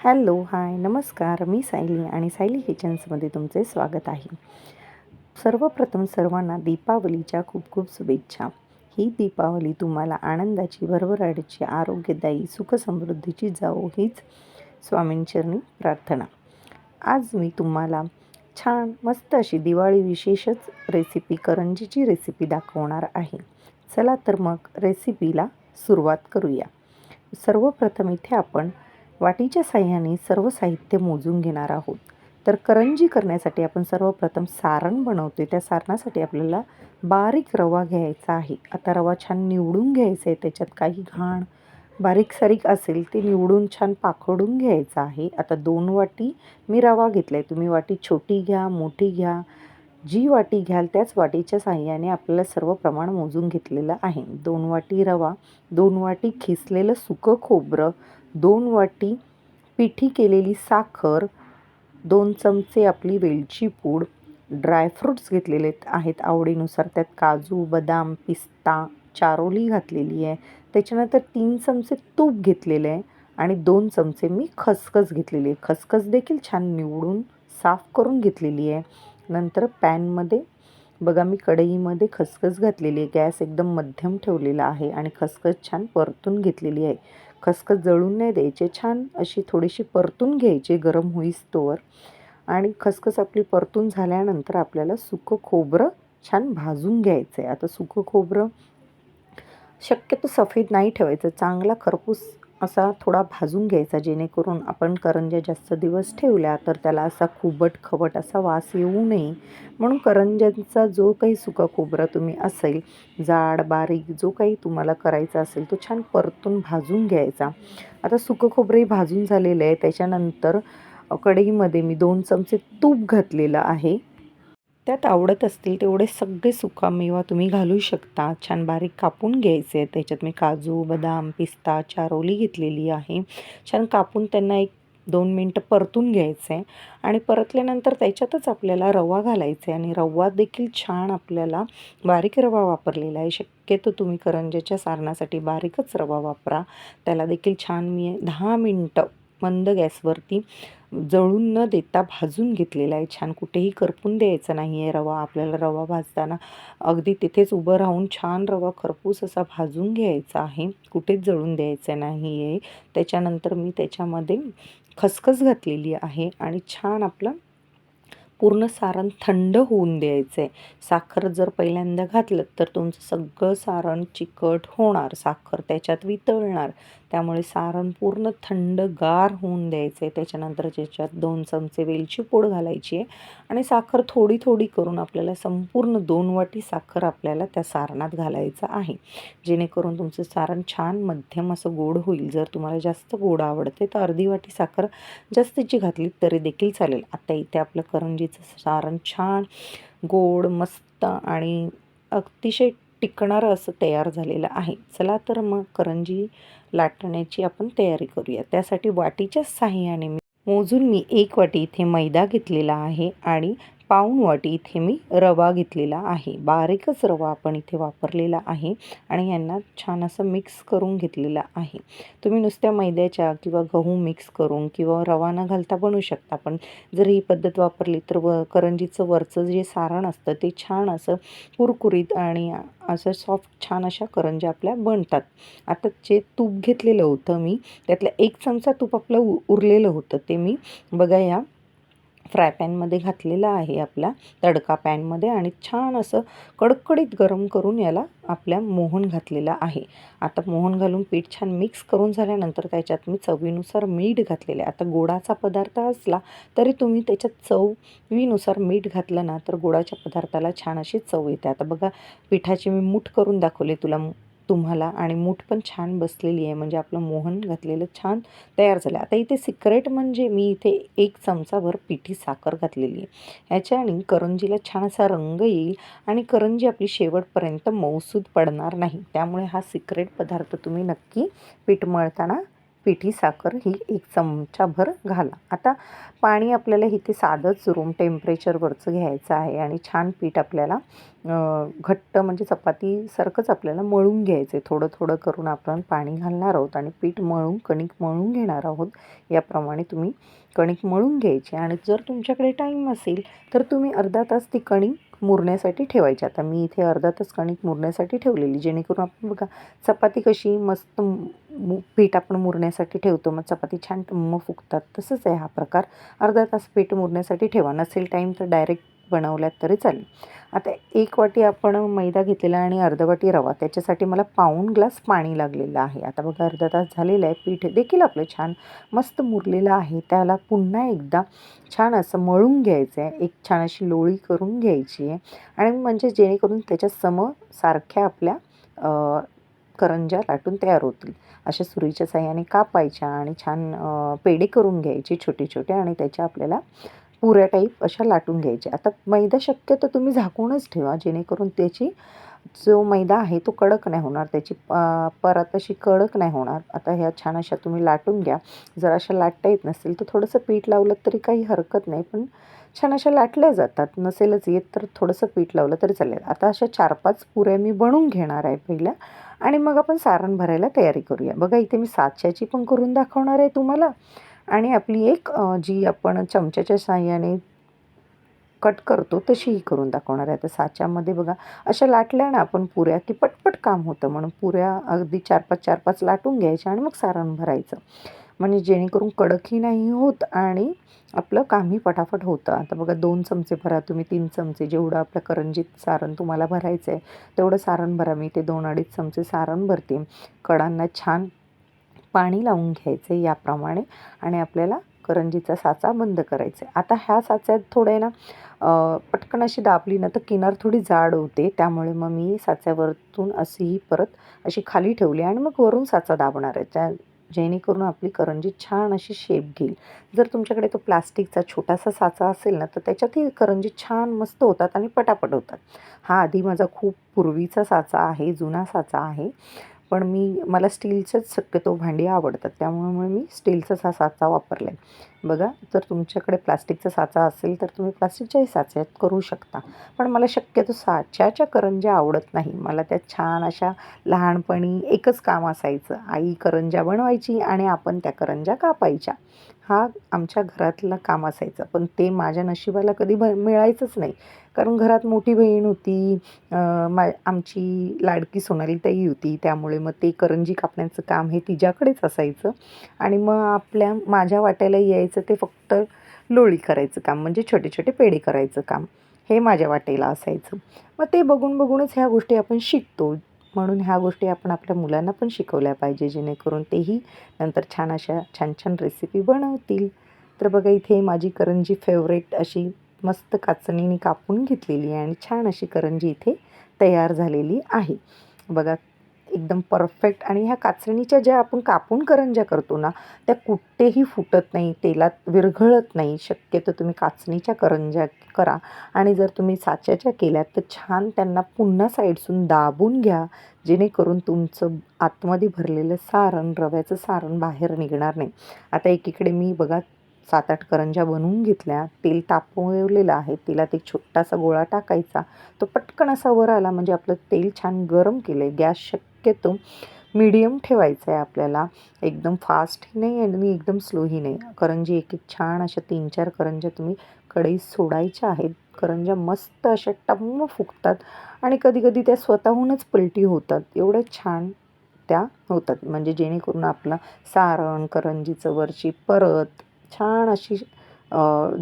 Hello, हाय, नमस्कार. मी सायली आणि सायली किचन्समध्ये तुमचे स्वागत आहे. सर्वप्रथम सर्वांना दीपावलीच्या खूप खूप शुभेच्छा. ही दीपावली तुम्हाला आनंदाची, भरभराटीची, आरोग्यदायी, सुखसमृद्धीची जावो हीच स्वामींचरणी प्रार्थना. आज मी तुम्हाला छान मस्त अशी दिवाळी विशेषच रेसिपी करंजीची रेसिपी दाखवणार आहे. चला तर मग रेसिपीला सुरुवात करूया. सर्वप्रथम इथे आपण वाटीच्या साहाय्याने सर्व साहित्य मोजून घेणार आहोत. तर करंजी करण्यासाठी आपण सर्वप्रथम सारण बनवतो. त्या सारणासाठी आपल्याला बारीक रवा घ्यायचा आहे. आता रवा छान निवडून घ्यायचा आहे. त्याच्यात काही घाण बारीक-सारीक असेल ते निवडून छान पाखडून घ्यायचं आहे. आता 2 वाटी मी रवा घेतला आहे. तुम्ही वाटी छोटी घ्या, मोठी घ्या. जी वाटी घ्याल त्याच वाटीच्या साहाय्याने आपल्याला सर्व प्रमाण मोजून घेतलेलं आहे. 2 वाटी रवा, 2 वाटी खिसलेलं सुकं खोबरं, 2 वाटी पिठी केलेली साखर, 2 चमचे आपली वेलची पूड, ड्रायफ्रूट्स घेतलेले आहेत आवडीनुसार. त्यात काजू, बदाम, पिस्ता, चारोली घातलेली आहे. त्याच्यानंतर 3 चमचे तूप घेतलेले आहे आणि 2 चमचे मी खसखस घेतलेली आहे. खसखस देखील छान निवडून साफ करून घेतलेली आहे. नंतर पॅनमध्ये बघा मी कढईमध्ये खसखस घातलेली आहे. गॅस एकदम मध्यम ठेवलेला आहे आणि खसखस छान परतून घेतलेली आहे. खसखस जळून नाही द्यायचे, छान अशी थोडीशी परतून घ्यायची गरम होईस्तोवर. आणि खसखस आपली परतून झाल्यानंतर आपल्याला सुकं खोबरं छान भाजून घ्यायचं आहे. आता सुकं खोबरं शक्यतो सफेद नाही ठेवायचं, चांगला खरपूस असा थोडा भाजून घ्यायचा, जेणेकरून आपण करंज्या जास्त दिवस ठेवल्या तर त्याला असा खुबट असा वास येऊ नये. म्हणून करंज्यांचा जो काही सुका खोबरा तुम्ही असेल, जाड बारीक जो काही तुम्हाला करायचा असेल तो छान परतून भाजून घ्यायचा. आता सुकं खोबरंही भाजून झालेलं आहे. त्याच्यानंतर कढईमध्ये मी 2 चमचे तूप घातलेलं आहे. त्यात आवडत असतील तेवढे सगळे सुकामेवा तुम्ही घालू शकता. छान बारीक कापून घ्यायचे आहेत. त्याच्यात मी काजू, बदाम, पिस्ता, चारोली घेतलेली आहे. छान कापून त्यांना 1-2 मिनटं परतून घ्यायचं आहे आणि परतल्यानंतर त्याच्यातच आपल्याला रवा घालायचा आहे आणि रवा देखील छान आपल्याला बारीक रवा वापरलेला आहे. शक्यतो तुम्ही करंज्याच्या सारणासाठी बारीकच रवा वापरा. त्याला देखील छान मी 10 मिनटं मंद गॅसवरती जळून न देता भाजून घेतलेला आहे. छान कुठेही करपून द्यायचा नाही आहे रवा. आपल्याला रवा भाजताना अगदी तिथेच उभं राहून छान रवा खरपूस असा भाजून घ्यायचा आहे, कुठेच जळून द्यायचं नाही आहे. त्याच्यानंतर मी त्याच्यामध्ये खसखस घातलेली आहे आणि छान आपलं पूर्ण सारण थंड होऊन द्यायचं आहे. साखर जर पहिल्यांदा घातलं तर तुमचं सगळं सारण चिकट होणार, साखर त्याच्यात वितळणार. त्यामुळे सारण पूर्ण थंडगार होऊन द्यायचं आहे. त्याच्यानंतर त्याच्यात 2 चमचे वेलची पूड घालायची आहे आणि साखर थोडी थोडी करून आपल्याला संपूर्ण 2 वाटी साखर आपल्याला त्या सारणात घालायचं आहे, जेणेकरून तुमचं सारण छान मध्यम असं गोड होईल. जर तुम्हाला जास्त गोड आवडते तर अर्धी वाटी साखर जास्तीची घातली तरी देखील चालेल. आता इथे आपलं करंजीचं सारण छान गोड मस्त आणि अतिशय टिकणारं असं तयार झालेलं आहे. चला तर मग करंजी लाटण्याची आपण तयारी करूया. त्यासाठी वाटीच्या साहाय्याने मोजून मी 1 वाटी इथे मैदा घेतलेला आहे आणि पाऊण वाटी इथे मी रवा घेतलेला आहे. बारीकच रवा आपण इथे वापरलेला आहे आणि यांना छान असं मिक्स करून घेतलेलं आहे. तुम्ही नुसत्या मैद्याच्या किंवा गहू मिक्स करून किंवा रवा न घालता बनवू शकता. पण जर ही पद्धत वापरली तर करंजीचं वरचं जे सारण असतं ते छान असं कुरकुरीत आणि असं सॉफ्ट छान अशा करंज्या आपल्या बनतात. आता जे तूप घेतलेलं होतं मी, त्यातलं 1 चमचा तूप आपलं उरलेलं होतं ते मी बघा या फ्राय पॅनमध्ये घातलेलं आहे, आपल्या तडका पॅनमध्ये, आणि छान असं कडकडीत गरम करून याला आपल्या मोहन घातलेला आहे. आता मोहन घालून पीठ छान मिक्स करून झाल्यानंतर त्याच्यात मी चवीनुसार मीठ घातलेले आहे. आता गोडाचा पदार्थ असला तरी तुम्ही त्याच्यात चवीनुसार मीठ घातलं ना तर गोडाच्या पदार्थाला छान अशी चव येते. आता बघा पिठाची मी मूठ करून दाखवले तुम्हाला आणि मूठ पण छान बसलेली आहे, म्हणजे आपलं मोहन घातलेलं छान तयार झालं. आता इथे सिक्रेट म्हणजे मी इथे 1 चमचाभर पिठी साखर घातलेली आहे. ह्याच्याने करंजीला छान असा रंग येईल आणि करंजी आपली शेवटपर्यंत मऊसूद पडणार नाही. त्यामुळे हा सिक्रेट पदार्थ तुम्ही नक्की पीठ मळताना पिठी साखर ही 1 चमचाभर घाला. आता पाणी आपल्याला इथे साधंच रूम टेम्परेचरवरचं घ्यायचं आहे आणि छान पीठ आपल्याला घट्ट म्हणजे चपातीसारखंच आपल्याला मळून घ्यायचं आहे. थोडं थोडं करून आपण पाणी घालणार आहोत आणि पीठ मळून कणिक मळून घेणार आहोत. याप्रमाणे तुम्ही कणिक मळून घ्यायची आणि जर तुमच्याकडे टाईम असेल तर तुम्ही अर्धा तास ती कणिक मुरण्यासाठी ठेवायची. आता मी इथे अर्धा तास कणिक मुरण्यासाठी ठेवलेली, जेणेकरून आपण बघा चपाती कशी मस्त पीठ आपण मुरण्यासाठी ठेवतो, मग चपाती छान टम्म फुगतात. तसंच आहे हा प्रकार. अर्धा तास पीठ मुरण्यासाठी ठेवा. नसेल टाईम तर डायरेक्ट बनवल्यात तरी चालेल. आता 1 वाटी आपण मैदा घेतलेला आणि अर्धा वाटी रवा, त्याच्यासाठी मला पाऊण ग्लास पाणी लागलेलं आहे. आता बघा अर्धा तास झालेला आहे. पीठ देखील आपलं छान मस्त मुरलेलं आहे. त्याला पुन्हा एकदा छान असं मळून घ्यायचं आहे. एक छान अशी लोळी करून घ्यायची आहे आणि म्हणजे जेणेकरून त्याच्या सारख्या आपल्या करंज्या लाटून तयार होतील. अशा सुरीच्या साहाय्याने कापायच्या आणि छान पेढे करून घ्यायचे छोटे-छोटे आणि त्याच्या आपल्याला पुऱ्या टाईप अशा लाटून घ्यायच्या. आता मैदा शक्यतो तुम्ही झाकूनच ठेवा, जेणेकरून त्याची जो मैदा आहे तो कडक नाही होणार, त्याची परात अशी कडक नाही होणार. आता ह्या छान अशा तुम्ही लाटून घ्या. जर अशा लाटता येत नसेल तर थोडंसं पीठ लावलं तरी काही हरकत नाही, पण छान अशा लाटल्या जातात. नसेलच येत तर थोडंसं पीठ लावलं तरी चालेल. आता अशा 4-5 पुऱ्या मी बनवून घेणार आहे पहिल्या आणि मग आपण सारण भरायला तयारी करूया. बघा इथे मी साच्याची पण करून दाखवणार आहे तुम्हाला आणि आपली एक जी आपण चमच्याच्या साहाय्याने कट करतो तशीही करून दाखवणार आहे. आता साच्यामध्ये बघा अशा लाटल्या ना आपण पुऱ्या की पटपट काम होतं, म्हणून पुऱ्या अगदी 4-5 लाटून घ्यायच्या आणि मग सारण भरायचं. म्हणजे जेणेकरून कडकही नाही होत आणि आपलं कामही पटापट होतं. आता बघा 2 चमचे भरा तुम्ही, 3 चमचे, जेवढं आपल्या करंजीत सारण तुम्हाला भरायचं आहे तेवढं सारण भरा. मी ते 2-2.5 चमचे सारण भरते. कडांना छान पाणी लावून घ्यायचं याप्रमाणे आणि आपल्याला करंजीचा साचा बंद करायचा आहे. आता ह्या साच्यात थोडे ना पटकन अशी दाबली ना तर किनार थोडी जाड होते, त्यामुळे मग मी साच्यावरतून अशी परत अशी खाली ठेवली आणि मग वरून साचा दाबणार आहे, जेणेकरून आपली करंजी छान अशी शेप घेईल. जर तुमच्याकडे तो प्लास्टिकचा छोटासा साचा असेल ना तर त्याच्यातही करंजी छान मस्त होतात आणि पटापट होतात. हा आधी माझा खूप पूर्वीचा साचा आहे, जुना साचा आहे, पण मला स्टीलचंच शक्यतो भांडी आवडतात, त्यामुळे मी स्टीलचाच हा साचा वापरला आहे. बघा जर तुमच्याकडे प्लास्टिकचा साचा असेल तर तुम्ही प्लास्टिकच्याही साच्यात करू शकता, पण मला शक्यतो साच्याच्या करंज्या आवडत नाही. मला त्या छान अशा लहानपणी एकच काम असायचं, आई करंज्या बनवायची आणि आपण त्या करंज्या कापायच्या. हा आमच्या घरातलं काम असायचं, पण ते माझ्या नशिबाला कधी मिळायचंच नाही, कारण घरात मोठी बहीण होती, आमची लाडकी सोनालीताई होती, त्यामुळे मग ते करंजी कापण्याचं काम हे तिच्याकडेच असायचं आणि मग माझ्या वाट्याला यायचं ते फक्त लोळी करायचं काम, म्हणजे छोटे छोटे पेढे करायचं काम हे माझ्या वाटेला असायचं. मग ते बघून बघूनच ह्या गोष्टी आपण शिकतो, म्हणून ह्या गोष्टी आपण आपल्या मुलांना पण शिकवल्या पाहिजे, जेणेकरून तेही नंतर छान अशा छान छान रेसिपी बनवतील. तर बघा इथे माझी करंजी फेवरेट अशी मस्त काचणीने कापून घेतलेली आहे आणि छान अशी करंजी इथे तयार झालेली आहे. बघा एकदम परफेक्ट, आणि ह्या काचणीच्या ज्या आपण कापून करंज्या करतो ना त्या कुठेही फुटत नाही, तेलात विरघळत नाही. शक्यतो तुम्ही काचणीच्या करंज्या करा आणि जर तुम्ही साच्याच्या केल्यात तर छान त्यांना पुन्हा साईडसून दाबून घ्या, जेणेकरून तुमचं आतमध्ये भरलेलं सारण, रव्याचं सारण बाहेर निघणार नाही. आता एकीकडे मी बघा 7-8 करंज्या बनवून घेतल्या, तेल तापवलेलं आहे, तेलात एक छोटासा गोळा टाकायचा, तो पटकन असा वर आला म्हणजे आपलं तेल छान गरम केलं आहे. गॅस शक्यतो मीडियम ठेवायचा आहे आपल्याला, एकदम फास्टही नाही आणि एकदम स्लोही नाही. करंजी एक एक छान अशा 3-4 करंज्या तुम्ही कढईत सोडायच्या आहेत. करंज्या मस्त अशा टम्म फुगतात आणि कधी-कधी त्या स्वतःहूनच पलटी होतात. एवढ्या छान त्या होतात, म्हणजे जेणेकरून आपलं सारण, करंजीचं वरची परत छान अशी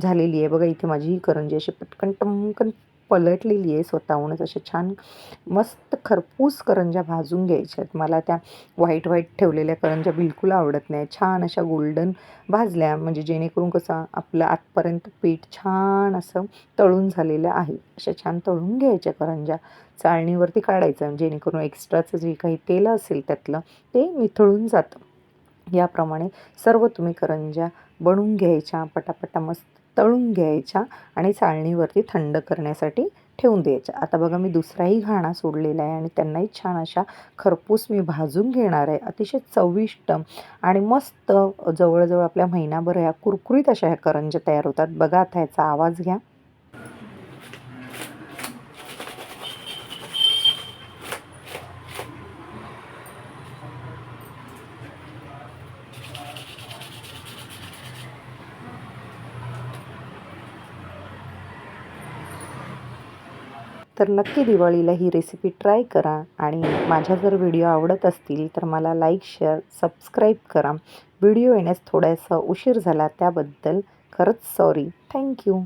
झालेली आहे. बघा इथे माझी ही करंजी अशी पटकन टमकन पलटलेली आहे स्वतःहूनच. अशा छान मस्त खरपूस करंज्या भाजून घ्यायच्या आहेत. मला त्या व्हाईट ठेवलेल्या करंज्या बिलकुल आवडत नाही. छान अशा गोल्डन भाजल्या म्हणजे जेणेकरून कसं आपलं आतपर्यंत पीठ छान असं तळून झालेलं आहे. अशा छान तळून घ्यायच्या करंज्या, चाळणीवरती काढायचं, जेणेकरून एक्स्ट्राचं जे काही तेल असेल त्यातलं ते निथळून जातं. याप्रमाणे सर्व तुम्ही करंज्या बनवून घ्यायच्या, पटापटा मस्त तळून घ्यायच्या आणि चाळणीवरती थंड करण्यासाठी ठेवून द्यायच्या. आता बघा मी दुसराही घाणा सोडलेला आहे आणि त्यांनाही छान अशा खरपूस मी भाजून घेणार आहे. अतिशय चविष्ट आणि मस्त जवळ आपल्या महिनाभर ह्या कुरकुरीत अशा ह्या करंज्या तयार होतात. बघा आता ह्याचा आवाज घ्या. तर नक्की दिवाळीला ही रेसिपी ट्राय करा आणि माझ्या जर व्हिडिओ आवडत असतील तर मला लाईक, शेअर, सबस्क्राईब करा. व्हिडिओ येण्यास थोडासा उशीर झाला त्याबद्दल खरंच सॉरी. थँक्यू.